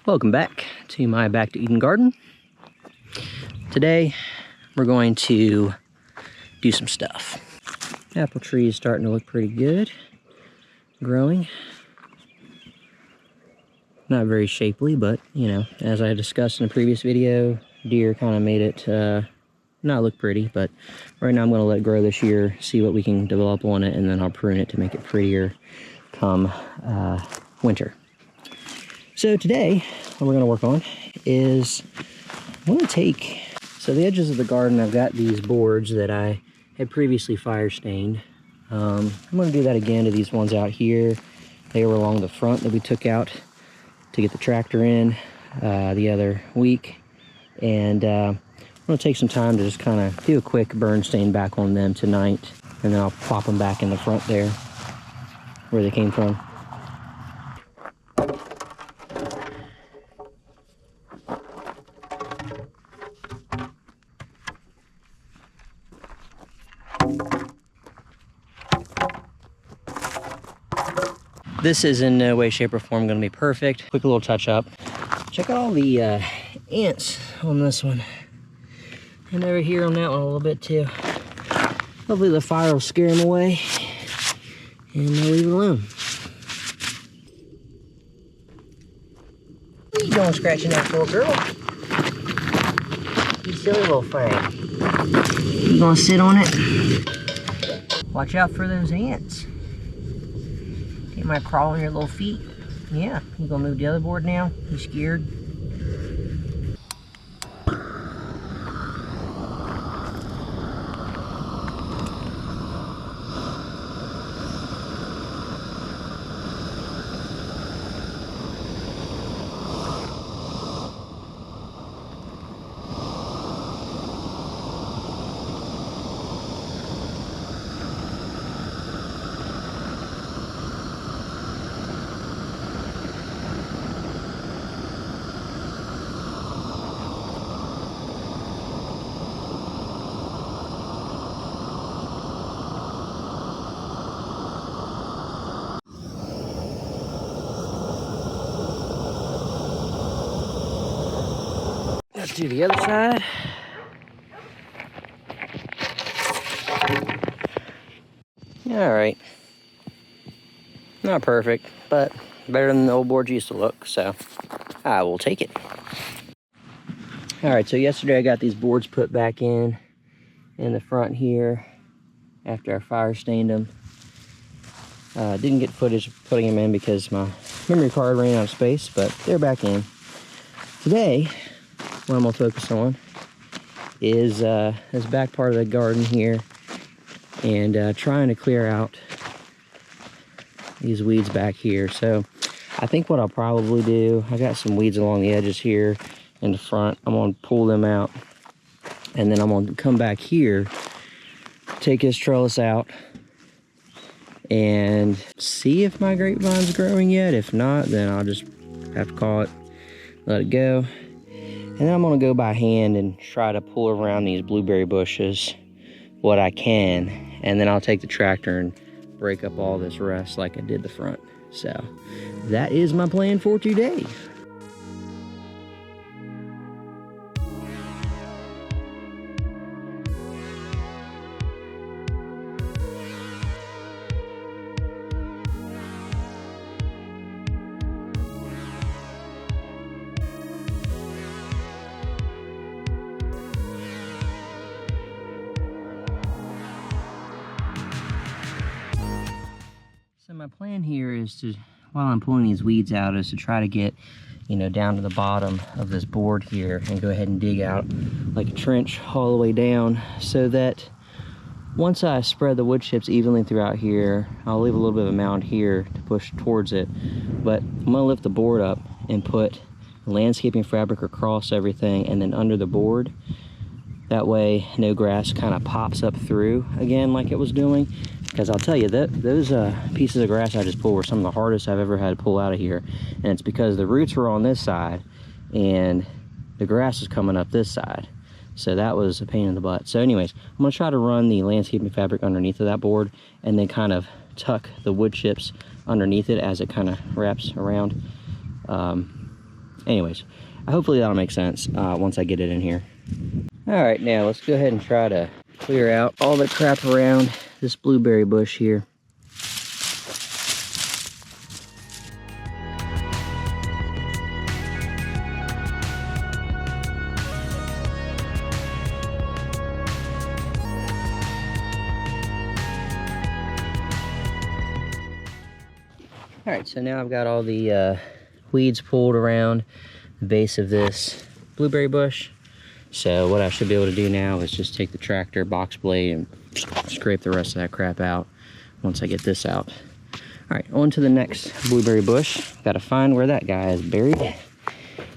Welcome back to my Back to Eden garden. Today we're going to do some stuff. Apple tree is starting to look pretty good, growing. Not very shapely, but you know, as I discussed in a previous video, deer kind of made it not look pretty, but right now I'm going to let it grow this year, see what we can develop on it, and then I'll prune it to make it prettier come winter. So today, what we're going to work on is I'm going to take, so the edges of the garden, I've got these boards that I had previously fire stained. I'm going to do that again to these ones out here. They were along the front that we took out to get the tractor in the other week. And I'm going to take some time to just kind of do a quick burn stain back on them tonight. And then I'll plop them back in the front there where they came from. This is in no way, shape, or form going to be perfect. Quick little touch up. Check out all the ants on this one. And over here on that one a little bit too. Hopefully the fire will scare them away and they'll leave it alone. What are you doing scratching that for, girl? You silly little thing. You gonna sit on it? Watch out for those ants. They might crawl on your little feet. Yeah, you gonna move the other board now? You scared? Let's do the other side. All right. Not perfect, but better than the old boards used to look, so I will take it. All right, so yesterday I got these boards put back in the front here after I fire stained them. Didn't get footage of putting them in because my memory card ran out of space, but they're back in. Today, what I'm gonna focus on is this back part of the garden here and trying to clear out these weeds back here. So I think what I'll probably do, I got some weeds along the edges here in the front. I'm gonna pull them out and then I'm gonna come back here, take this trellis out and see if my grapevine's growing yet. If not, then I'll just have to call it, let it go. And then I'm gonna go by hand and try to pull around these blueberry bushes what I can. And then I'll take the tractor and break up all this rest like I did the front. So that is my plan for today. So my plan here is to, while I'm pulling these weeds out, is to try to get, you know, down to the bottom of this board here and go ahead and dig out like a trench all the way down so that once I spread the wood chips evenly throughout here, I'll leave a little bit of a mound here to push towards it. But I'm gonna lift the board up and put landscaping fabric across everything and then under the board. That way no grass kind of pops up through again like it was doing. Because I'll tell you, those pieces of grass I just pulled were some of the hardest I've ever had to pull out of here. And it's because the roots were on this side and the grass is coming up this side. So that was a pain in the butt. So anyways, I'm gonna try to run the landscaping fabric underneath of that board and then kind of tuck the wood chips underneath it as it kind of wraps around. anyways, hopefully that'll make sense once I get it in here. All right, now let's go ahead and try to clear out all the crap around this blueberry bush here. All right, so now I've got all the weeds pulled around the base of this blueberry bush. So what I should be able to do now is just take the tractor box blade and scrape the rest of that crap out once I get this out. All right, on to the next blueberry bush. Got to find where that guy is buried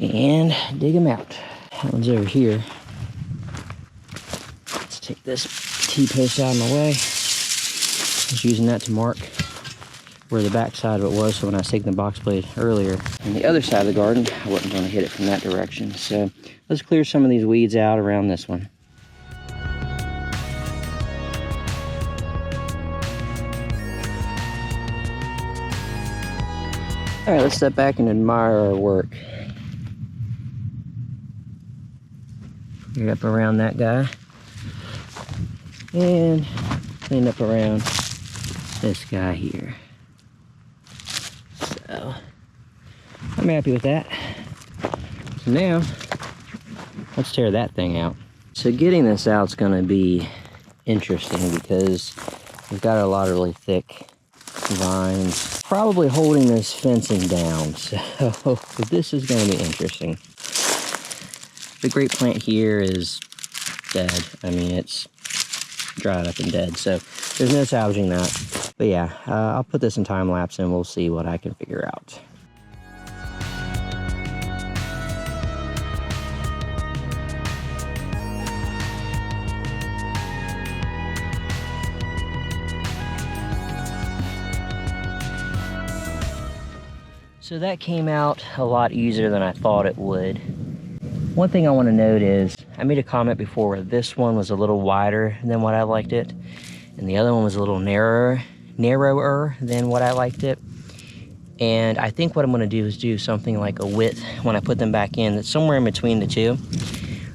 and dig him out. That one's over here. Let's take this T-post out of my way. I was using that to mark where the back side of it was, so when I was taking the box blade earlier on the other side of the garden, I wasn't going to hit it from that direction. So let's clear some of these weeds out around this one. All right, let's step back and admire our work. Clear up around that guy. And clean up around this guy here. So, I'm happy with that. So now, let's tear that thing out. So getting this out is going to be interesting because we've got a lot of really thick vines probably holding this fencing down. So this is going to be interesting. The grape plant here is dead. I mean, it's dried up and dead, so there's no salvaging that. But yeah, I'll put this in time lapse and we'll see what I can figure out. So that came out a lot easier than I thought it would. One thing I want to note is, I made a comment before where this one was a little wider than what I liked it, and the other one was a little narrower than what I liked it. And I think what I'm going to do is do something like a width when I put them back in that's somewhere in between the two.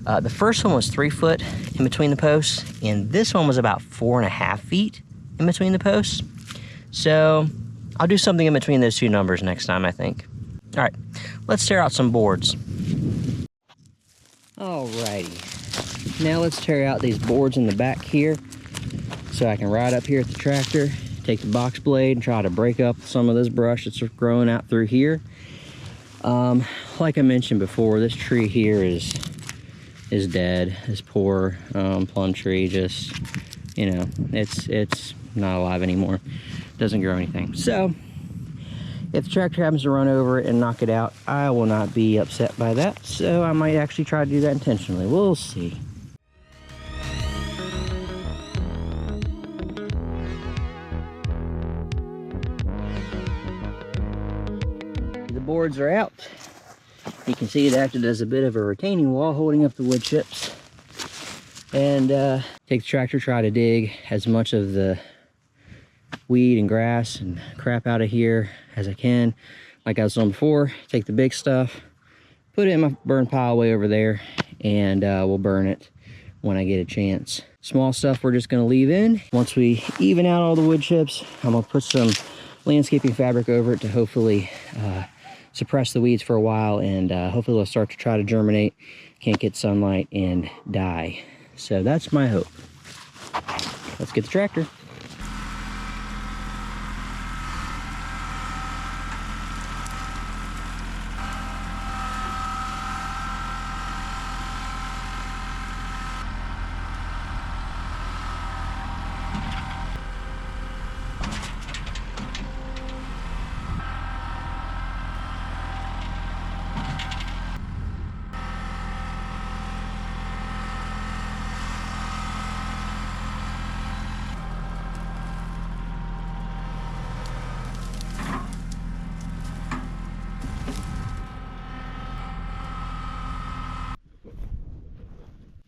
The first one was 3 foot in between the posts, and this one was about 4.5 feet in between the posts. So I'll do something in between those two numbers next time, I think. All right, let's tear out some boards. Alrighty, now let's tear out these boards in the back here so I can ride up here at the tractor, take the box blade and try to break up some of this brush that's growing out through here. Like I mentioned before, this tree here is dead. This poor plum tree just, you know, it's not alive anymore. Doesn't grow anything. So if the tractor happens to run over it and knock it out, I will not be upset by that. So I might actually try to do that intentionally. We'll see. The boards are out. You can see it acted as a bit of a retaining wall holding up the wood chips. And take the tractor, try to dig as much of the weed and grass and crap out of here as I can. Like I was saying before, take the big stuff, put it in my burn pile way over there, and we'll burn it when I get a chance. Small stuff we're just gonna leave in. Once we even out all the wood chips, I'm gonna put some landscaping fabric over it to hopefully suppress the weeds for a while, and hopefully they'll start to try to germinate, can't get sunlight, and die. So that's my hope. Let's get the tractor.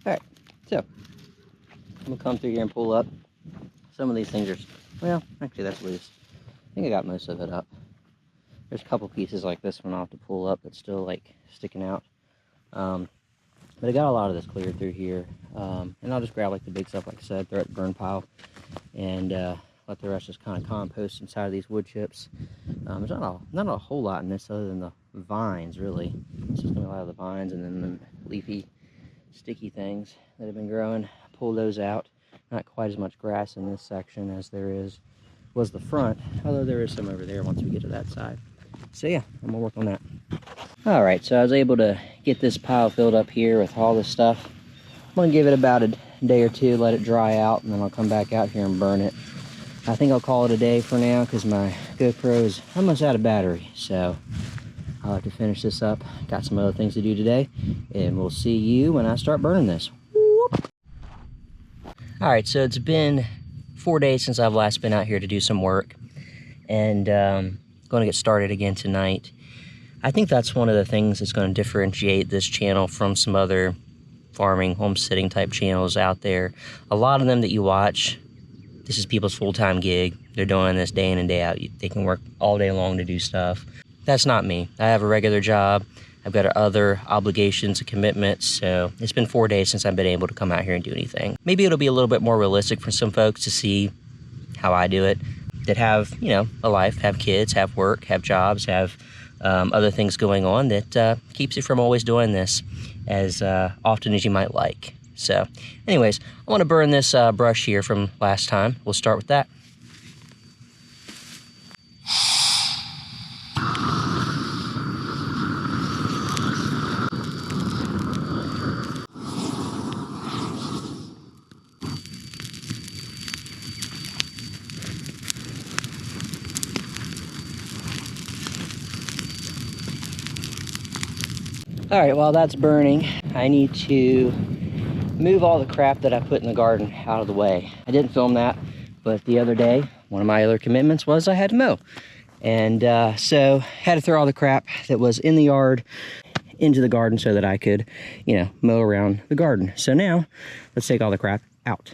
Alright, so I'm gonna come through here and pull up. Some of these things are, well, actually that's loose. I think I got most of it up. There's a couple pieces like this one I'll have to pull up that's still like sticking out. But I got a lot of this cleared through here. And I'll just grab like the big stuff, like I said, throw it in the burn pile, and let the rest just kind of compost inside of these wood chips. There's not a whole lot in this other than the vines, really. It's just gonna be a lot of the vines and then the leafy, sticky things that have been growing. Pull those out. Not quite as much grass in this section as was the front, although there is some over there once we get to that side. So yeah, I'm gonna work on that. All right, so I was able to get this pile filled up here with all this stuff. I'm gonna give it about a day or two, let it dry out, and then I'll come back out here and burn it. I think I'll call it a day for now because my GoPro is almost out of battery. So I'll have to finish this up. Got some other things to do today, and we'll see you when I start burning this. Whoop. All right, so it's been 4 days since I've last been out here to do some work, and going to get started again tonight. I think that's one of the things that's going to differentiate this channel from some other farming, homesteading type channels out there. A lot of them that you watch, this is people's full-time gig. They're doing this day in and day out. They can work all day long to do stuff. That's not me. I have a regular job. I've got other obligations and commitments, so it's been 4 days since I've been able to come out here and do anything. Maybe it'll be a little bit more realistic for some folks to see how I do it, that have, you know, a life, have kids, have work, have jobs, have other things going on that keeps you from always doing this as often as you might like. So anyways, I want to burn this brush here from last time. We'll start with that. All right, while that's burning, I need to move all the crap that I put in the garden out of the way. I didn't film that, but the other day, one of my other commitments was I had to mow. And so had to throw all the crap that was in the yard into the garden so that I could, you know, mow around the garden. So now, let's take all the crap out.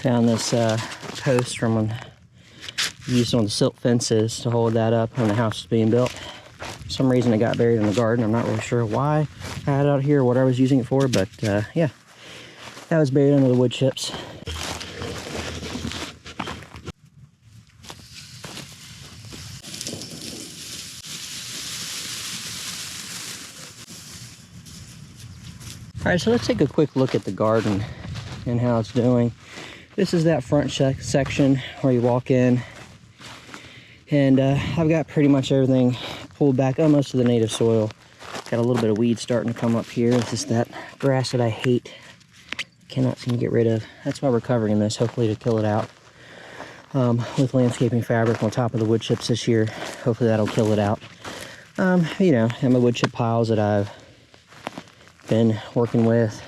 Found this post from when used on the silt fences to hold that up when the house was being built. For some reason it got buried in the garden. I'm not really sure why I had it out here or what I was using it for, but yeah, that was buried under the wood chips. All right, so let's take a quick look at the garden and how it's doing. This is that front section where you walk in, and I've got pretty much everything pulled back, almost to the native soil. Got a little bit of weeds starting to come up here. It's just that grass that I hate, cannot seem to get rid of. That's why we're covering this, hopefully to kill it out with landscaping fabric on top of the wood chips this year. Hopefully that'll kill it out. You know, and my wood chip piles that I've been working with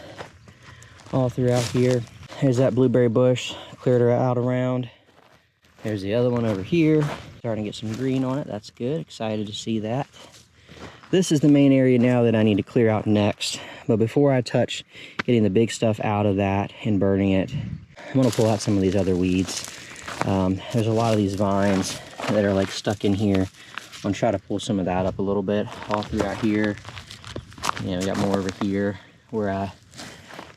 all throughout here. There's that blueberry bush, cleared her out around. There's the other one over here, starting to get some green on it. That's good, excited to see that. This is the main area now that I need to clear out next. But before I touch getting the big stuff out of that and burning it, I'm gonna pull out some of these other weeds. There's a lot of these vines that are like stuck in here. I'm gonna try to pull some of that up a little bit, all throughout here. You know, we got more over here where I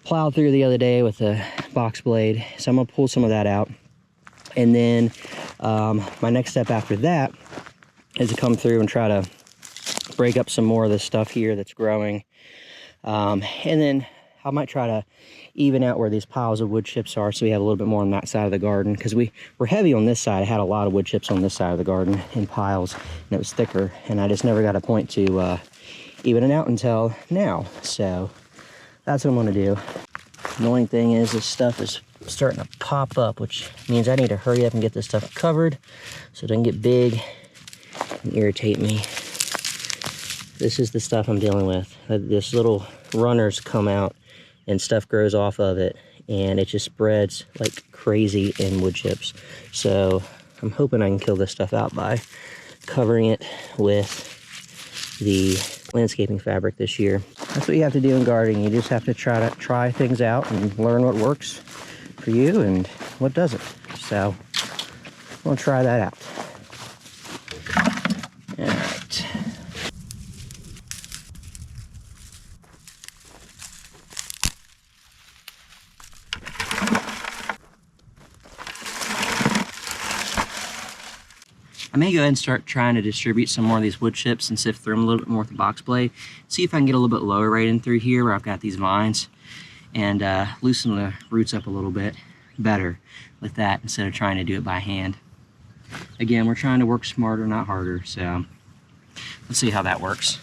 plowed through the other day with a box blade. So I'm gonna pull some of that out. And then my next step after that is to come through and try to break up some more of this stuff here that's growing. And then I might try to even out where these piles of wood chips are so we have a little bit more on that side of the garden, because we're heavy on this side. I had a lot of wood chips on this side of the garden in piles, and it was thicker, and I just never got a point to even it out until now. So that's what I'm gonna do. Annoying thing is this stuff is starting to pop up, which means I need to hurry up and get this stuff covered so it doesn't get big and irritate me. This is the stuff I'm dealing with. This little runners come out and stuff grows off of it, and it just spreads like crazy in wood chips. So I'm hoping I can kill this stuff out by covering it with the landscaping fabric this year. That's what you have to do in gardening. You just have to try things out and learn what works for you and what doesn't. So I'm gonna try that out. All right. I may go ahead and start trying to distribute some more of these wood chips and sift through them a little bit more with the box blade. See if I can get a little bit lower right in through here where I've got these vines, and loosen the roots up a little bit better with that instead of trying to do it by hand. Again, we're trying to work smarter, not harder, so let's see how that works.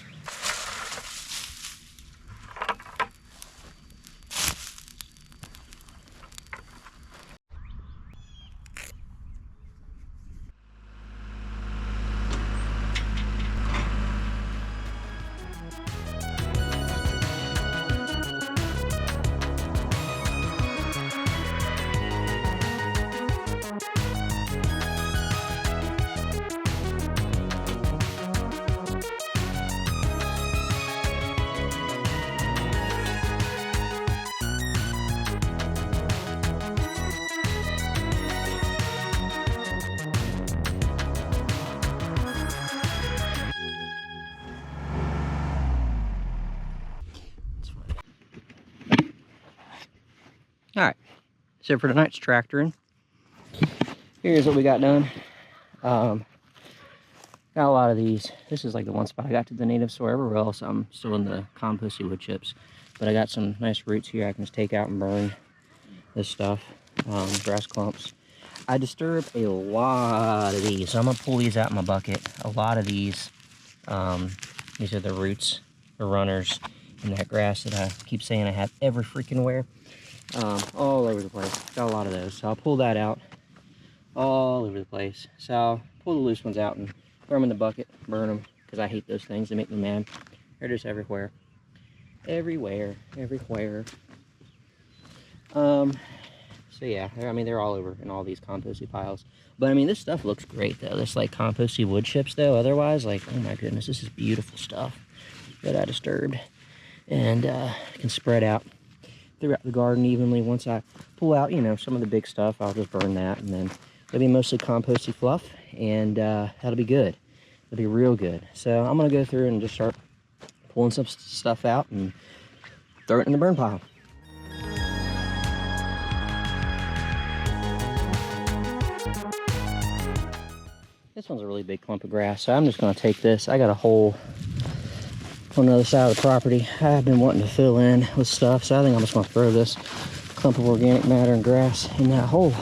All right, so for tonight's tractoring, here's what we got done. Got a lot of these. This is like the one spot I got to the native soil. Everywhere else I'm still in the composted wood chips, but I got some nice roots here I can just take out and burn this stuff, grass clumps. I disturbed a lot of these, so I'm gonna pull these out in my bucket. A lot of these are the roots, the runners, and that grass that I keep saying I have every freaking where. All over the place. Got a lot of those, so I'll pull that out all over the place. So I'll pull the loose ones out and throw them in the bucket, burn them, because I hate those things. They make me mad. They're just everywhere. Everywhere. So yeah, I mean, they're all over in all these composted piles. But I mean, this stuff looks great though. This like composted wood chips though. Otherwise, like, oh my goodness, this is beautiful stuff that I disturbed. And can spread out throughout the garden evenly. Once I pull out, you know, some of the big stuff, I'll just burn that, and then it'll be mostly composty fluff, and that'll be good. It'll be real good. So I'm gonna go through and just start pulling some stuff out and throw it in the burn pile. This one's a really big clump of grass, so I'm just gonna take this. I got a hole on the other side of the property I've been wanting to fill in with stuff, so I think I'm just going to throw this clump of organic matter and grass in that hole.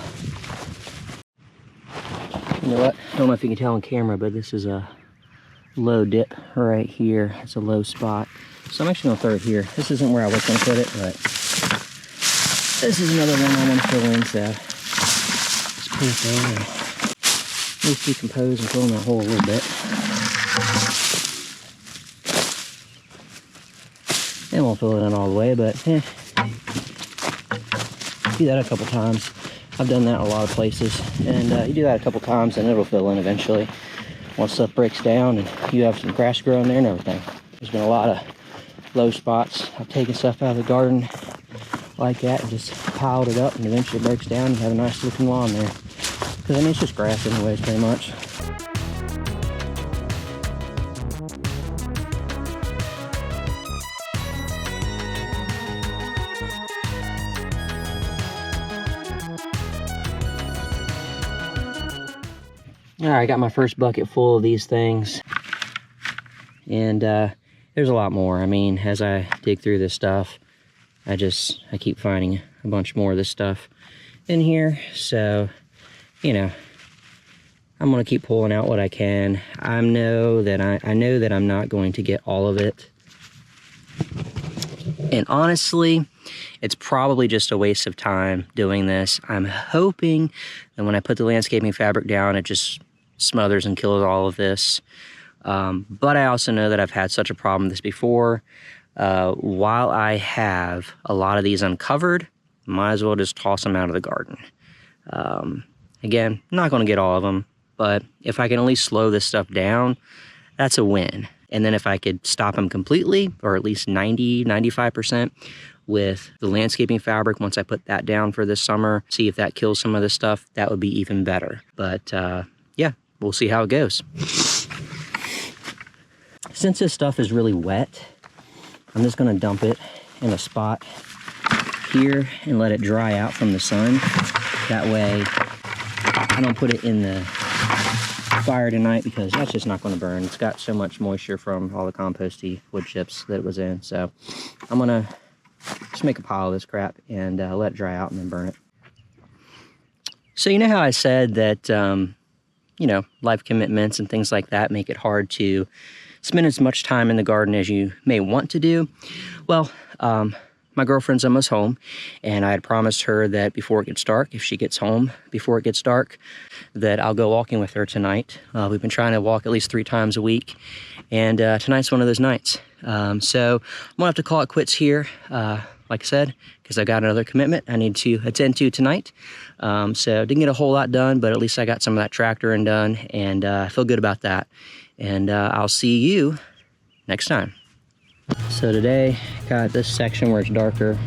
You know what? I don't know if you can tell on camera, but this is a low dip right here. It's a low spot. So I'm actually going to throw it here. This isn't where I was going to put it, but this is another one I want to fill in, so let's put it there and at least decompose and fill in that hole a little bit. It won't fill it in all the way, but do that a couple times. I've done that in a lot of places, and you do that a couple times and it'll fill in eventually once stuff breaks down and you have some grass growing there and everything. There's been a lot of low spots. I've taken stuff out of the garden like that and just piled it up, and eventually it breaks down and you have a nice looking lawn there. Because I mean, it's just grass anyways, pretty much. All right, I got my first bucket full of these things, and there's a lot more. I mean, as I dig through this stuff, I keep finding a bunch more of this stuff in here. So, you know, I'm gonna keep pulling out what I can. I know that I'm not going to get all of it. And honestly, it's probably just a waste of time doing this. I'm hoping that when I put the landscaping fabric down, it just smothers and kills all of this. But I also know that I've had such a problem with this before. While I have a lot of these uncovered, might as well just toss them out of the garden. Again, not gonna get all of them, but if I can at least slow this stuff down, that's a win. And then if I could stop them completely, or at least 90, 95% with the landscaping fabric, once I put that down for this summer, see if that kills some of this stuff, that would be even better. But yeah, we'll see how it goes. Since this stuff is really wet, I'm just gonna dump it in a spot here and let it dry out from the sun. That way, I don't put it in the fire tonight because that's just not gonna burn. It's got so much moisture from all the composty wood chips that it was in. So I'm gonna just make a pile of this crap and let it dry out and then burn it. So you know how I said that, you know, life commitments and things like that make it hard to spend as much time in the garden as you may want to do? Well, my girlfriend's almost home, and I had promised her that before it gets dark, if she gets home before it gets dark, that I'll go walking with her tonight. We've been trying to walk at least 3 times a week, and tonight's one of those nights. So I'm gonna have to call it quits here, like I said, because I got another commitment I need to attend to tonight. So didn't get a whole lot done, but at least I got some of that tractoring done, and I feel good about that. And I'll see you next time. So today, got this section where it's darker,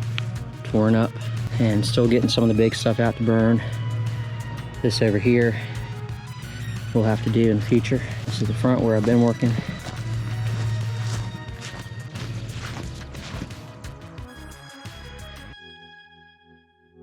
torn up, and still getting some of the big stuff out to burn. This over here, we'll have to do in the future. This is the front where I've been working.